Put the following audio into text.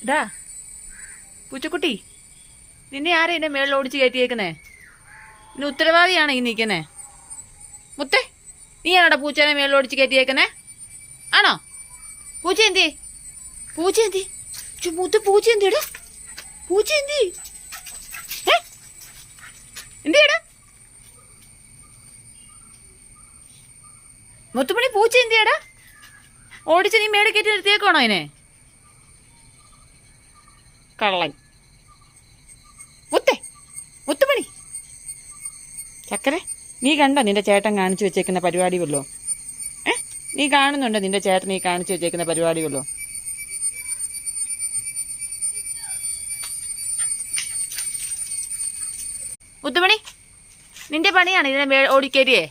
ഡാ പൂച്ചക്കുട്ടി, നിന്നെ ആരാ എന്നെ മേളിൽ ഓടിച്ച് കയറ്റിയേക്കുന്നേ? ഇന്ന് ഉത്തരവാദിയാണ് ഈ നിൽക്കുന്നേ. മുത്തേ, നീയാണോടാ പൂച്ചേനെ മേളിൽ ഓടിച്ച് കയറ്റിയേക്കുന്നേ? ആണോ? പൂച്ച എന്തി? പൂച്ച എന്തി? മുത്ത് പൂച്ച എന്തിടാ? പൂച്ച എന്തി? എന്തിടാ മുത്തുമണി? പൂച്ച എന്തിയാടാ? ഓടിച്ച് നീ മേളിൽ കയറ്റി നിർത്തിയേക്കാണോ അതിനെ? കള്ളൻ. മുത്തേ, മുത്തുമണി, ചക്കരെ, നീ കണ്ടോ നിന്റെ ചേട്ടൻ കാണിച്ചു വെച്ചേക്കുന്ന പരിപാടി വല്ലോ? നീ കാണുന്നുണ്ടോ നിന്റെ ചേട്ടൻ നീ കാണിച്ചു വെച്ചേക്കുന്ന പരിപാടി വല്ലോ? മുത്തുമണി, നിന്റെ പണിയാണ് ഇതിനെ ഓടിക്കേരിയേ?